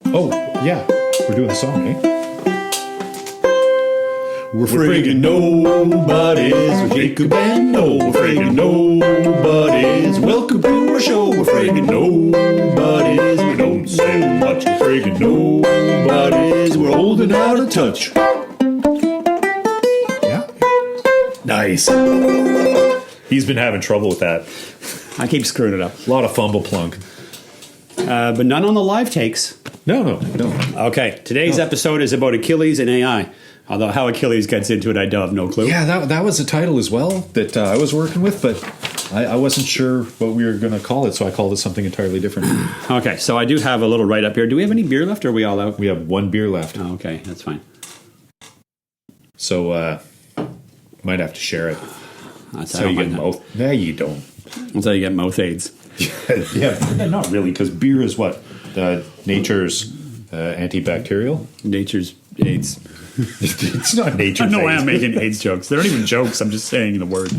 Oh, yeah. We're doing a song, eh? We're friggin' nobodies with Jacob and Noel. We're friggin' nobodies. Welcome to our show. We're friggin' nobodies. We don't say much. We're friggin' nobodies. We're old and out of touch. Yeah. Nice. He's been having trouble with that. I keep screwing it up. A lot of fumble plunk. But none on the live takes. No. Okay, today's episode is about Achilles and AI. Although how Achilles gets into it, I don't have no clue. Yeah, that was a title as well that I was working with, but I wasn't sure what we were going to call it, so I called it something entirely different. Okay, so I do have a little write-up here. Do we have any beer left, or are we all out? We have one beer left. Oh, okay, that's fine. So, might have to share it. That's how you get mouth. No, you don't. That's how you get mouth aids. Yeah, not really, because beer is what? Nature's antibacterial? Nature's AIDS. It's not nature's I know why AIDS. I'm making AIDS jokes. They're not even jokes. I'm just saying the word.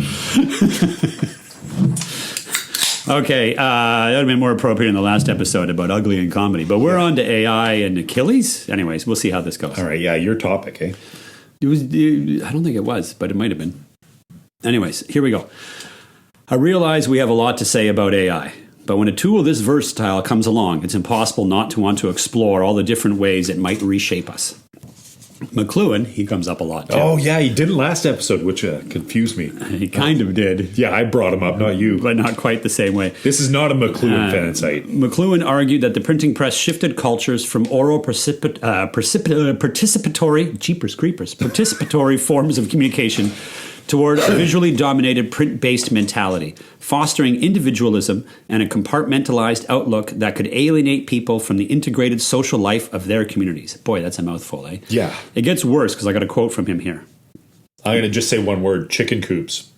Okay, that would have been more appropriate in the last episode about ugly and comedy. But we're on to AI and Achilles. Anyways, we'll see how this goes. All right, yeah, your topic, eh? I don't think it was, but it might have been. Anyways, here we go. I realize we have a lot to say about AI. But when a tool this versatile comes along, it's impossible not to want to explore all the different ways it might reshape us. McLuhan, he comes up a lot, too. Oh, yeah, he didn't last episode, which confused me. He kind of did. Yeah, I brought him up, not you. But not quite the same way. This is not a McLuhan fan site. McLuhan argued that the printing press shifted cultures from oral participatory forms of communication toward a visually dominated print-based mentality, fostering individualism and a compartmentalized outlook that could alienate people from the integrated social life of their communities. Boy, that's a mouthful, eh? Yeah. It gets worse because I got a quote from him here. I'm going to just say one word, chicken coops.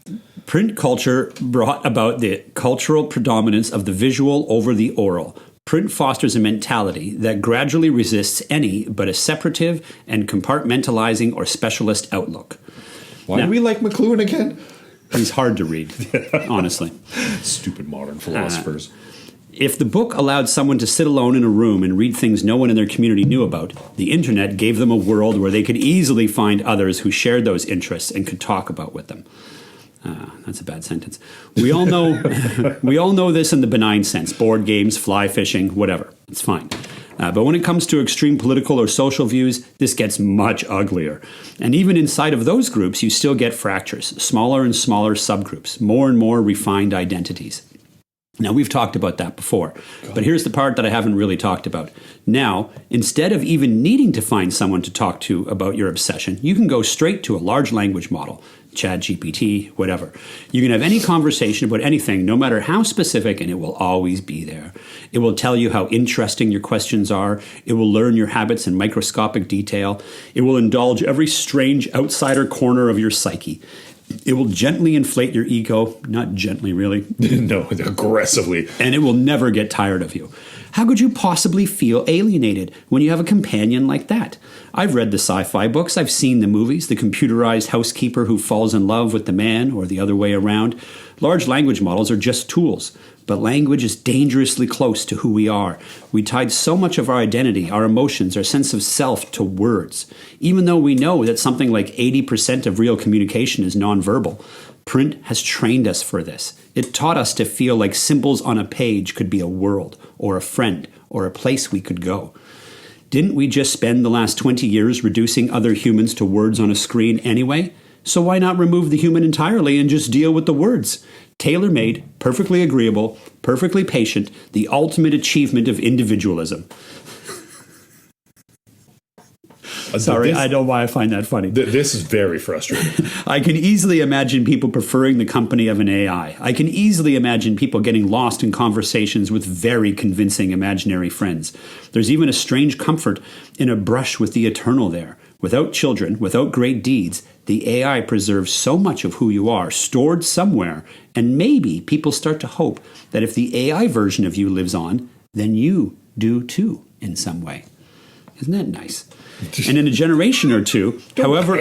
Print culture brought about the cultural predominance of the visual over the oral. Print fosters a mentality that gradually resists any but a separative and compartmentalizing or specialist outlook. Why do we like McLuhan again? He's hard to read, honestly. Stupid modern philosophers. If the book allowed someone to sit alone in a room and read things no one in their community knew about, the internet gave them a world where they could easily find others who shared those interests and could talk about with them. That's a bad sentence. We all know this in the benign sense. Board games, fly fishing, whatever. It's fine. But when it comes to extreme political or social views, this gets much uglier. And even inside of those groups, you still get fractures, smaller and smaller subgroups, more and more refined identities. Now, we've talked about that before, but here's the part that I haven't really talked about. Now, instead of even needing to find someone to talk to about your obsession, you can go straight to a large language model, ChatGPT, whatever. You can have any conversation about anything, no matter how specific, and it will always be there. It will tell you how interesting your questions are. It will learn your habits in microscopic detail. It will indulge every strange outsider corner of your psyche. It will gently inflate your ego, not gently really. No, aggressively. And it will never get tired of you. How could you possibly feel alienated when you have a companion like that? I've read the sci-fi books, I've seen the movies, the computerized housekeeper who falls in love with the man or the other way around. Large language models are just tools, but language is dangerously close to who we are. We tied so much of our identity, our emotions, our sense of self to words. Even though we know that something like 80% of real communication is nonverbal, print has trained us for this. It taught us to feel like symbols on a page could be a world, or a friend, or a place we could go. Didn't we just spend the last 20 years reducing other humans to words on a screen anyway? So why not remove the human entirely and just deal with the words? Tailor-made, perfectly agreeable, perfectly patient, the ultimate achievement of individualism. Sorry, I don't know why I find that funny. This is very frustrating. I can easily imagine people preferring the company of an AI. I can easily imagine people getting lost in conversations with very convincing imaginary friends. There's even a strange comfort in a brush with the eternal there. Without children, without great deeds, the AI preserves so much of who you are, stored somewhere, and maybe people start to hope that if the AI version of you lives on, then you do too, in some way. Isn't that nice? And in a generation or two, however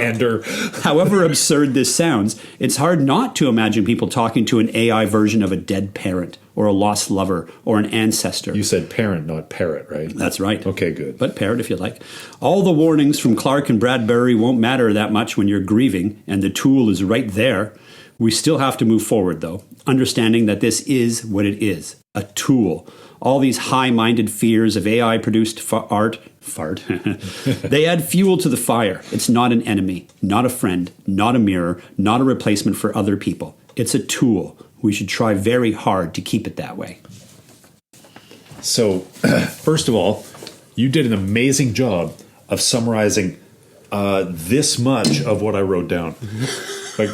absurd this sounds, it's hard not to imagine people talking to an AI version of a dead parent or a lost lover or an ancestor. You said parent, not parrot, right? That's right. Okay, good. But parrot if you like. All the warnings from Clark and Bradbury won't matter that much when you're grieving and the tool is right there. We still have to move forward, though, understanding that this is what it is, a tool. All these high-minded fears of AI-produced fart, they add fuel to the fire. It's not an enemy, not a friend, not a mirror, not a replacement for other people. It's a tool. We should try very hard to keep it that way. So, first of all, you did an amazing job of summarizing this much of what I wrote down. Like,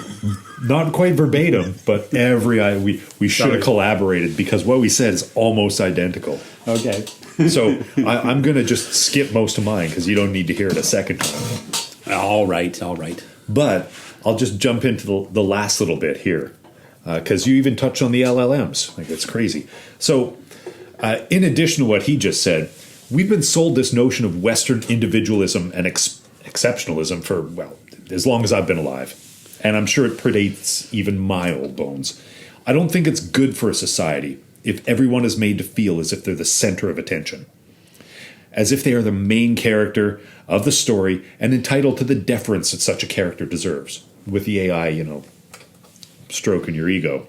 not quite verbatim, but we should have collaborated because what we said is almost identical. Okay. So I'm going to just skip most of mine because you don't need to hear it a second time. All right. But I'll just jump into the last little bit here because you even touched on the LLMs. Like, it's crazy. So in addition to what he just said, we've been sold this notion of Western individualism and exceptionalism for, well, as long as I've been alive. And I'm sure it predates even my old bones. I don't think it's good for a society if everyone is made to feel as if they're the center of attention, as if they are the main character of the story and entitled to the deference that such a character deserves, with the AI, stroking your ego.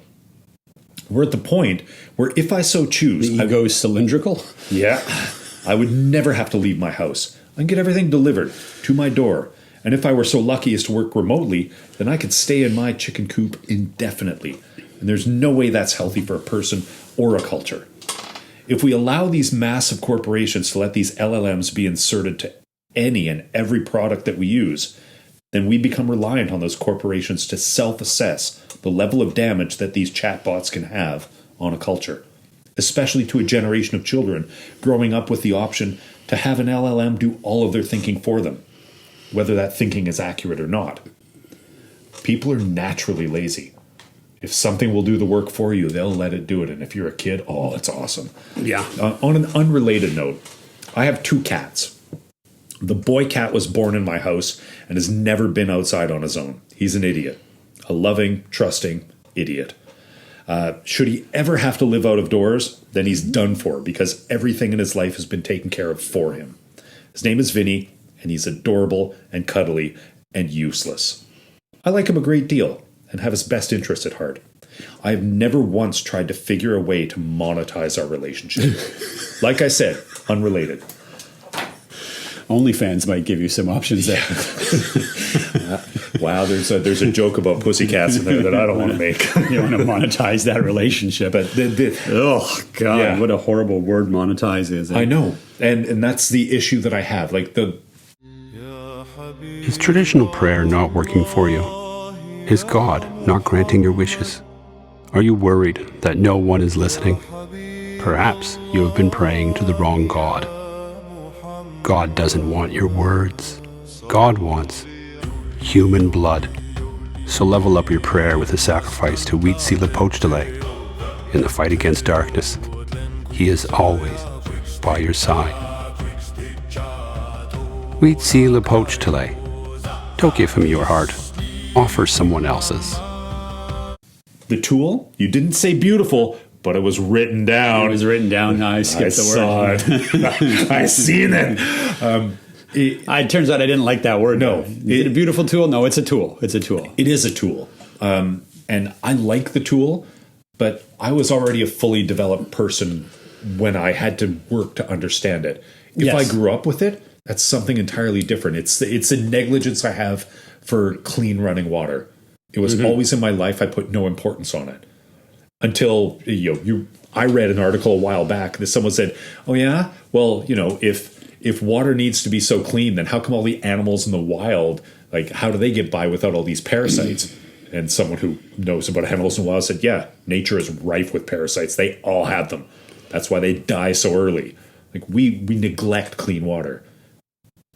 We're at the point where if I so choose... The ego is cylindrical? Yeah. I would never have to leave my house. I can get everything delivered to my door. And if I were so lucky as to work remotely, then I could stay in my chicken coop indefinitely. And there's no way that's healthy for a person or a culture. If we allow these massive corporations to let these LLMs be inserted to any and every product that we use, then we become reliant on those corporations to self-assess the level of damage that these chatbots can have on a culture, especially to a generation of children growing up with the option to have an LLM do all of their thinking for them, whether that thinking is accurate or not. People are naturally lazy. If something will do the work for you, they'll let it do it. And if you're a kid, it's awesome. Yeah. On an unrelated note, I have 2 cats. The boy cat was born in my house and has never been outside on his own. He's an idiot. A loving, trusting idiot. Should he ever have to live out of doors, then he's done for because everything in his life has been taken care of for him. His name is Vinny, and he's adorable and cuddly and useless. I like him a great deal and have his best interest at heart. I have never once tried to figure a way to monetize our relationship. Like I said, unrelated. OnlyFans might give you some options there. Wow, there's a joke about pussycats in there that I don't want to make. You want to monetize that relationship. But oh, God, yeah. What a horrible word monetize is. I know. And that's the issue that I have. Like Is traditional prayer not working for you? Is God not granting your wishes? Are you worried that no one is listening? Perhaps you have been praying to the wrong God. God doesn't want your words. God wants human blood. So level up your prayer with a sacrifice to Huitzilopochtli. In the fight against darkness, he is always by your side. Huitzilopochtli. Don't give him your heart. Offer someone else's. the tool. You didn't say beautiful, but it was written down. It was written down. I skipped the word. Saw it. I seen it. It turns out I didn't like that word. No. Is it a beautiful tool? No, it's a tool. It's a tool. It is a tool. And I like the tool, but I was already a fully developed person when I had to work to understand it. If I grew up with it, that's something entirely different. It's a negligence I have for clean running water. It was always in my life. I put no importance on it until I read an article a while back that someone said, "Oh yeah, well, if water needs to be so clean, then how come all the animals in the wild, like, how do they get by without all these parasites?" And someone who knows about animals in the wild said, "Yeah, nature is rife with parasites. They all have them. That's why they die so early." Like, we neglect clean water.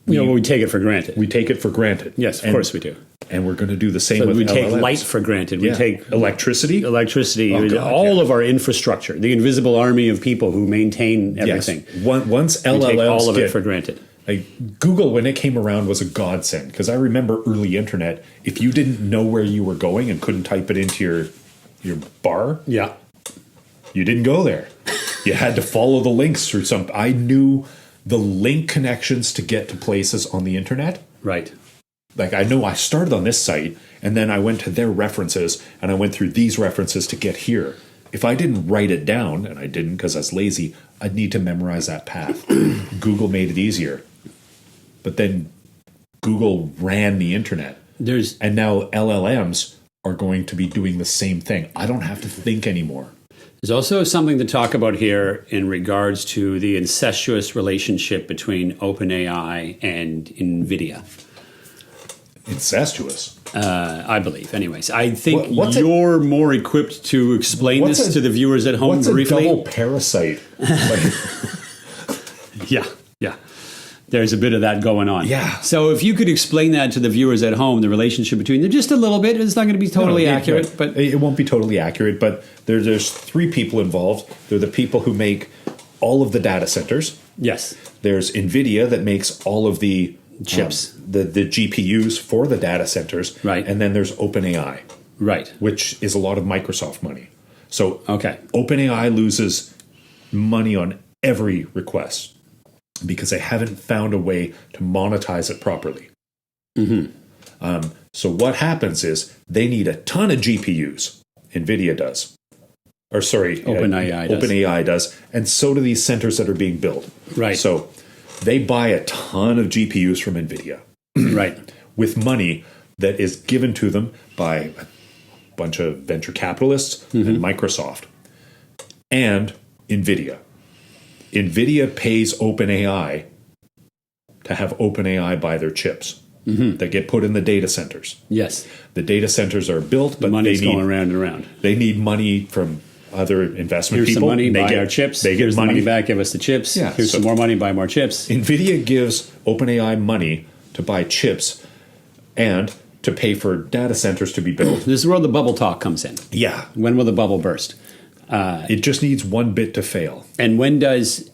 We take it for granted. We take it for granted. Yes, of course we do. And we're going to do the same So with we take LLMs. light for granted. We Yeah. take electricity. electricity, God, all yeah. of our infrastructure, the invisible army of people who maintain everything. Yes. Once We take LLMs all of it get for granted. like Google, when it came around, was a godsend because I remember early internet. If you didn't know where you were going and couldn't type it into your bar, Yeah. you didn't go there. You had to follow the links through some. I knew the link connections to get to places on the internet. Right. Like I know I started on this site and then I went to their references and I went through these references to get here. If I didn't write it down, and I didn't because I was lazy, I'd need to memorize that path. Google made it easier. But then Google ran the internet. And now LLMs are going to be doing the same thing. I don't have to think anymore. There's also something to talk about here in regards to the incestuous relationship between OpenAI and NVIDIA. Incestuous. I believe. Anyways, I think What's you're more equipped to explain this to the viewers at home what's briefly. a double parasite? Yeah. There's a bit of that going on. Yeah. So if you could explain that to the viewers at home, the relationship between them, just a little bit. It's not going to be totally accurate, but it won't be totally accurate. But there's three people involved. They're the people who make all of the data centers. yes, There's NVIDIA that makes all of the Chips. the GPUs for the data centers. Right. And then there's OpenAI, right. which is a lot of Microsoft money. So Okay. OpenAI loses money on every request because they haven't found a way to monetize it properly. So what happens is they need a ton of GPUs. NVIDIA does. Or sorry, OpenAI does. And so do these centers that are being built. Right. So they buy a ton of GPUs from NVIDIA Right. with money that is given to them by a bunch of venture capitalists and Microsoft and NVIDIA. NVIDIA pays OpenAI to have OpenAI buy their chips that get put in the data centers. Yes. The data centers are built, but Money's they need going around and around. they need money from other investment Here's people. some money, and buy our chips. They get Here's money. the money back, give us the chips. Yeah, Here's so- some more money, buy more chips. NVIDIA gives OpenAI money to buy chips and to pay for data centers to be built. This is where the bubble talk comes in. Yeah. When will the bubble burst? It just needs one bit to fail. And when does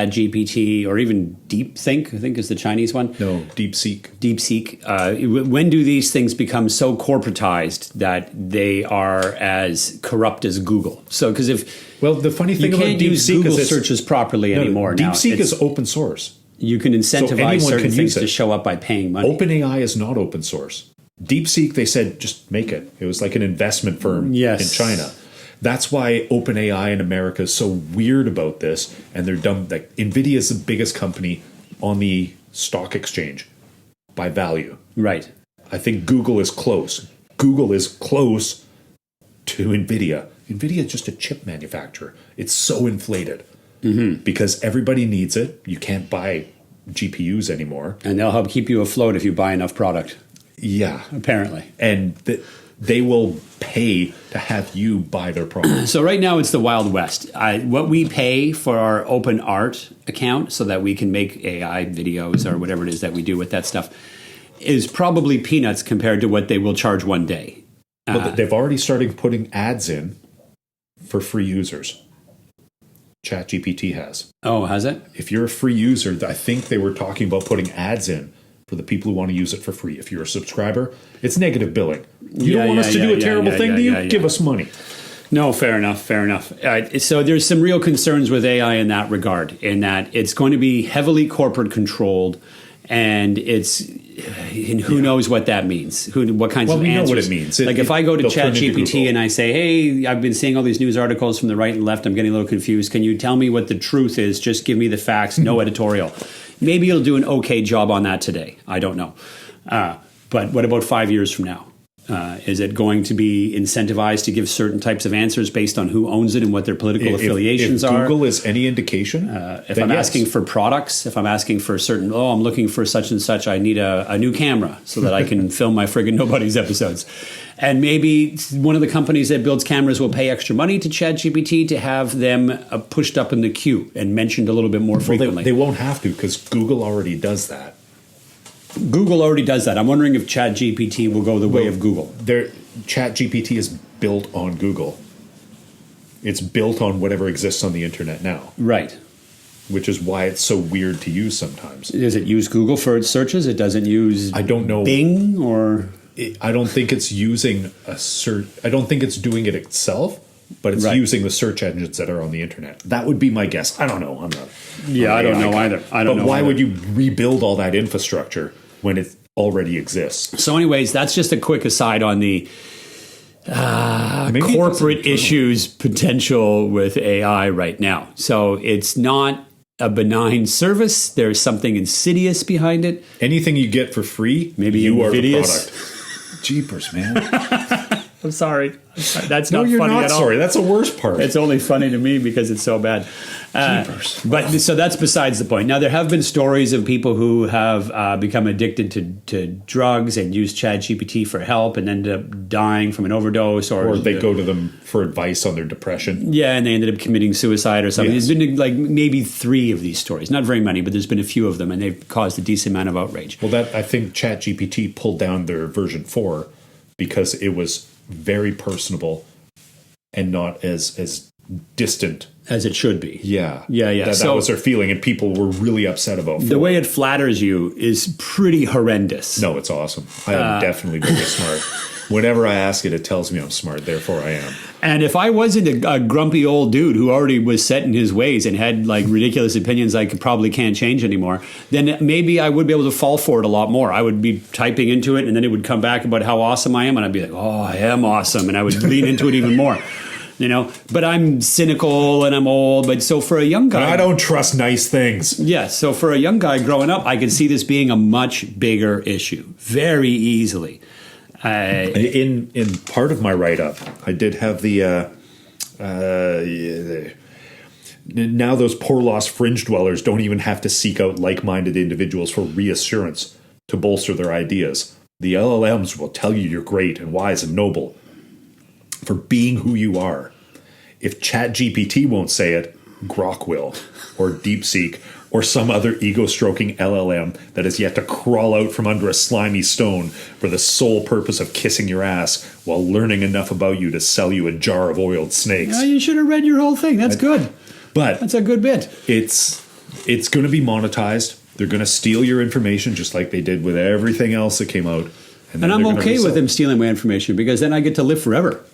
ChatGPT or even DeepThink, I think is the Chinese one? No, DeepSeek. DeepSeek. When do these things become so corporatized that they are as corrupt as Google? So, because Well, the funny you thing about can't use DeepSeek Google is it's, searches properly anymore. Now DeepSeek It's- is open source. you can incentivize anyone certain can things use it. to show up by paying money. OpenAI is not open source. DeepSeek, they said, just make it. It was like an investment firm Yes. in China. That's why OpenAI in America is so weird about this, and they're dumb. Like NVIDIA is the biggest company on the stock exchange by value. Right. I think Google is close. Google is close to NVIDIA. NVIDIA is just a chip manufacturer. It's so inflated because everybody needs it. You can't buy GPUs anymore. And they'll help keep you afloat if you buy enough product, Yeah. apparently. And they will pay to have you buy their product. So right now it's the Wild West. What we pay for our Open Art account so that we can make AI videos or whatever it is that we do with that stuff is probably peanuts compared to what they will charge one day. Well, they've already started putting ads in for free users. ChatGPT has. Oh, has it? If you're a free user, I think they were talking about putting ads in for the people who want to use it for free. If you're a subscriber, it's negative billing. You don't want us to do a terrible thing, do you? Give us money. No, fair enough, fair enough. So there's some real concerns with AI in that regard, in that it's going to be heavily corporate controlled, and who knows what that means? What kinds of we know answers? what it means. Like if I go to they'll turn into ChatGPT Google. and I say, "Hey, I've been seeing all these news articles from the right and left. I'm getting a little confused. Can you tell me what the truth is? Just give me the facts. No editorial." Maybe it'll do an okay job on that today. I don't know. But what about 5 years from now? Is it going to be incentivized to give certain types of answers based on who owns it and what their political affiliations if are? Google is any indication, If then I'm yes. asking for products, if I'm asking for certain, I'm looking for such and such, I need a new camera so that I can film my Friggin' Nobodies episodes. And maybe one of the companies that builds cameras will pay extra money to ChatGPT to have them pushed up in the queue and mentioned a little bit more frequently. They won't have to because Google already does that. Google already does that. I'm wondering if ChatGPT will go the way of Google. ChatGPT is built on Google. It's built on whatever exists on the internet now, Right. which is why it's so weird to use sometimes. Does it use Google for its searches? It doesn't use I don't know. Bing or... I don't think it's using a search. I don't think it's doing it itself, but it's Right. using the search engines that are on the internet. That would be my guess. I don't know. I'm not. Yeah, I don't know either. I don't know But why either. would you rebuild all that infrastructure when it already exists? So anyways, that's just a quick aside on the Maybe it corporate doesn't- issues potential with AI right now. So it's not a benign service. There's something insidious behind it. Anything you get for free, Maybe you are the invidious. product. Jeepers, man. I'm sorry. That's No, not you're funny not at all. sorry. That's the worst part. It's only funny to me because it's so bad. But so that's besides the point. Now, there have been stories of people who have become addicted to drugs and use ChatGPT for help and ended up dying from an overdose. Or they go to them for advice on their depression. Yeah, and they ended up committing suicide or something. Yes. There's been like maybe 3 of these stories. Not very many, but there's been a few of them, and they've caused a decent amount of outrage. Well, that I think ChatGPT pulled down their version 4 because it was very personable and not as distant. As it should be. Yeah. Yeah. That So- was their feeling, and people were really upset about The 4. way it flatters you is pretty horrendous. No, it's awesome. I am definitely very smart. Whenever I ask it, it tells me I'm smart. Therefore, I am. And if I wasn't a grumpy old dude who already was set in his ways and had like ridiculous opinions I probably can't change anymore, then maybe I would be able to fall for it a lot more. I would be typing into it and then it would come back about how awesome I am. And I'd be like, oh, I am awesome. And I would lean into it even more. You know, but I'm cynical and I'm old. But so for a young guy, I don't trust nice things. yeah. So for a young guy growing up, I could see this being a much bigger issue very easily. In part of my write-up, I did have the now those poor lost fringe dwellers don't even have to seek out like-minded individuals for reassurance to bolster their ideas. The LLMs will tell you you're great and wise and noble for being who you are. If ChatGPT won't say it, Grok will, or DeepSeek, or some other ego-stroking LLM that has yet to crawl out from under a slimy stone for the sole purpose of kissing your ass while learning enough about you to sell you a jar of oiled snakes. You should have read your whole thing. That's good. But That's a good bit. it's going to be monetized. They're going to steal your information just like they did with everything else that came out. then And I'm they're gonna okay with resell- them stealing my information because then I get to live forever.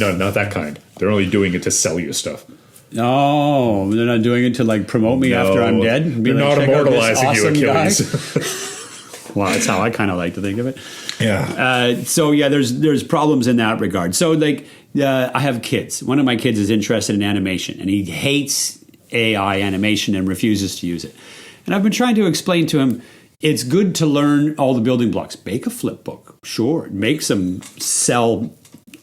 No, not that kind. They're only doing it to sell you stuff. Oh, they're not doing it to like promote me after I'm dead. Be They're like, not "Check out this immortalizing you, awesome Achilles. guy." Well, that's how I kind of like to think of it. Yeah. So yeah, there's problems in that regard. So like, I have kids. One of my kids is interested in animation, and he hates AI animation and refuses to use it. And I've been trying to explain to him, it's good to learn all the building blocks. Make a flip book, sure. Make some cell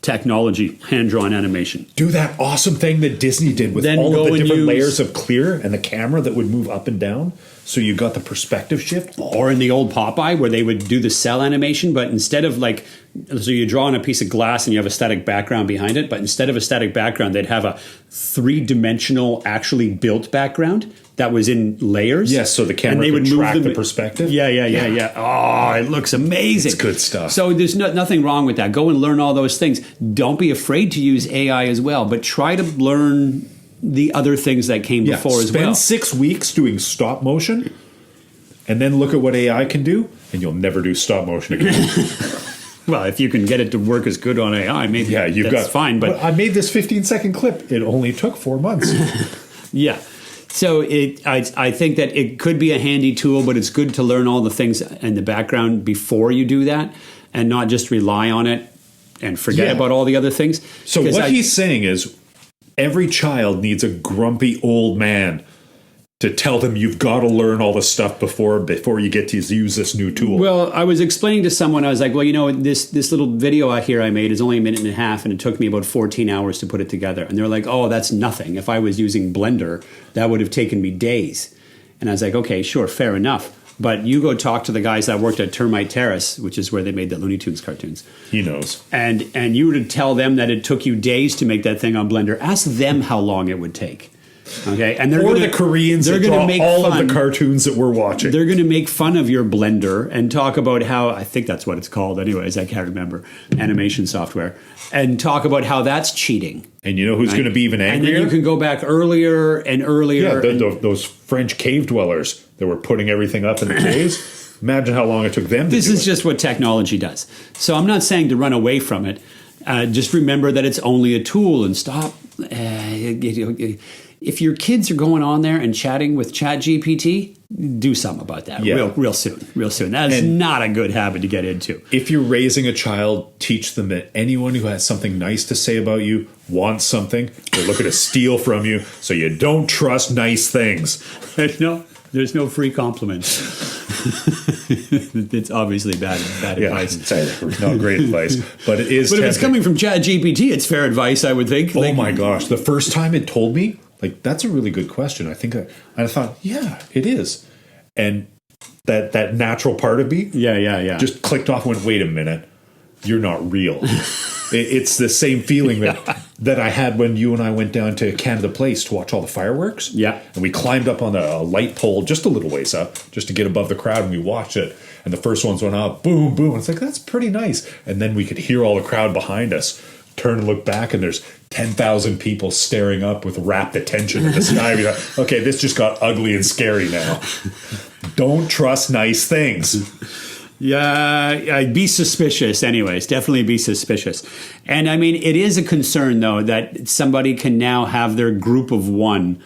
technology, hand-drawn animation. Do that awesome thing that Disney did with Then all go of the and different use- layers of clear and the camera that would move up and down. So you got the perspective shift. Or in the old Popeye where they would do the cell animation, but instead of like, so you draw on a piece of glass and you have a static background behind it, but instead of a static background, they'd have a 3-dimensional actually built background that was in layers. Yes, so the camera And they could would move track them- the perspective. Yeah. Oh, it looks amazing. It's good stuff. So there's nothing wrong with that. Go and learn all those things. Don't be afraid to use AI as well, but try to learn the other things that came before as Spend well. 6 weeks doing stop motion, and then look at what AI can do, and you'll never do stop motion again. Well, if you can get it to work as good on AI, maybe Yeah, you've that's got fine. But I made this 15-second clip. It only took 4 months. yeah. So I think that it could be a handy tool, but it's good to learn all the things in the background before you do that and not just rely on it and forget Yeah. about all the other things. So 'Cause what he's saying is every child needs a grumpy old man to tell them you've got to learn all the stuff before you get to use this new tool. Well, I was explaining to someone, I was like, well, you know, this little video out here I made is only a minute and a half, and it took me about 14 hours to put it together. And they're like, oh, that's nothing. If I was using Blender, that would have taken me days. And I was like, okay, sure, fair enough. But you go talk to the guys that worked at Termite Terrace, which is where they made the Looney Tunes cartoons. He knows. And you were to tell them that it took you days to make that thing on Blender. Ask them how long it would take. Okay, and they're Or gonna, the Koreans they're that gonna draw make all fun. of the cartoons that we're watching. They're going to make fun of your Blender and talk about how, I think that's what it's called anyways, I can't remember, animation software, and talk about how that's cheating. And you know who's going to be even And angrier? then you can go back earlier and earlier. Yeah, and those French cave dwellers that were putting everything up in the caves. Imagine how long it took them to this do is it. just what technology does. So I'm not saying to run away from it. Just remember that it's only a tool and stop. If your kids are going on there and chatting with ChatGPT, do something about that real soon. That's not a good habit to get into. If you're raising a child, teach them that anyone who has something nice to say about you wants something. They're looking to steal from you, so you don't trust nice things. There's no free compliments. It's obviously bad advice. It's not great advice, but it is. But if it's tempting. coming from ChatGPT, it's fair advice, I would think. Oh my gosh! The first time it told me, like, that's a really good question. I thought, yeah, it is, and that natural part of me, yeah, just clicked off and went, wait a minute, you're not real. It's the same feeling that I had when you and I went down to Canada Place to watch all the fireworks. Yeah. And we climbed up on a light pole just a little ways up, just to get above the crowd, and we watched it. And the first ones went up, boom, boom. It's like, that's pretty nice. And then we could hear all the crowd behind us turn and look back, and there's 10,000 people staring up with rapt attention at the sky. We thought, okay, this just got ugly and scary now. Don't trust nice things. Yeah, be suspicious anyways. Definitely be suspicious. And I mean, it is a concern, though, that somebody can now have their group of one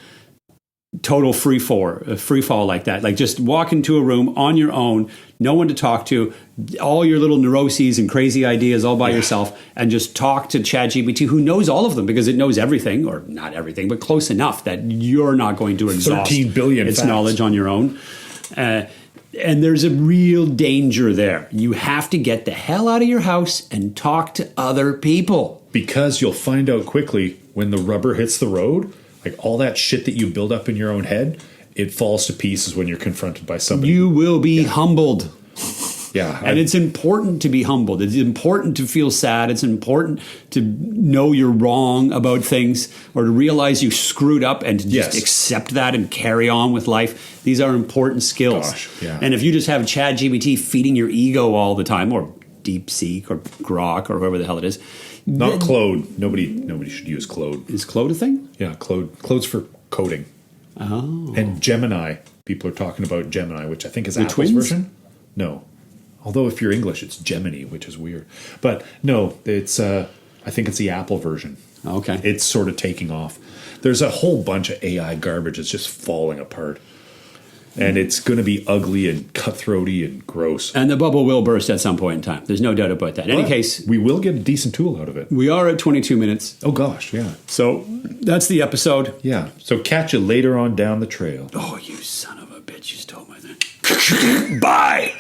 total free fall like that. Like just walk into a room on your own, no one to talk to, all your little neuroses and crazy ideas all by yourself, and just talk to ChatGPT, who knows all of them because it knows everything, or not everything, but close enough that you're not going to exhaust 13 billion its facts. knowledge on your own. And there's a real danger there. You have to get the hell out of your house and talk to other people. Because you'll find out quickly when the rubber hits the road, like all that shit that you build up in your own head, it falls to pieces when you're confronted by somebody. You will be humbled. Yeah. And it's important to be humbled. It's important to feel sad. It's important to know you're wrong about things, or to realize you screwed up and to just accept that and carry on with life. These are important skills. Gosh, yeah. And if you just have ChatGPT feeding your ego all the time, or DeepSeek or Grok or whoever the hell it is. Not Claude. Nobody should use Claude. Is Claude a thing? Yeah, Claude. Claude's for coding. Oh. And Gemini. People are talking about Gemini, which I think is Apple's twins? version. No. Although if you're English, it's Gemini, which is weird. But no, it's I think it's the Apple version. Okay. It's sort of taking off. There's a whole bunch of AI garbage that's just falling apart. And it's going to be ugly and cutthroaty and gross. And the bubble will burst at some point in time. There's no doubt about that. In any But case, we will get a decent tool out of it. we are at 22 minutes. Oh, gosh, yeah. So that's the episode. Yeah. So catch you later on down the trail. Oh, you son of a bitch. You stole my thing. Bye.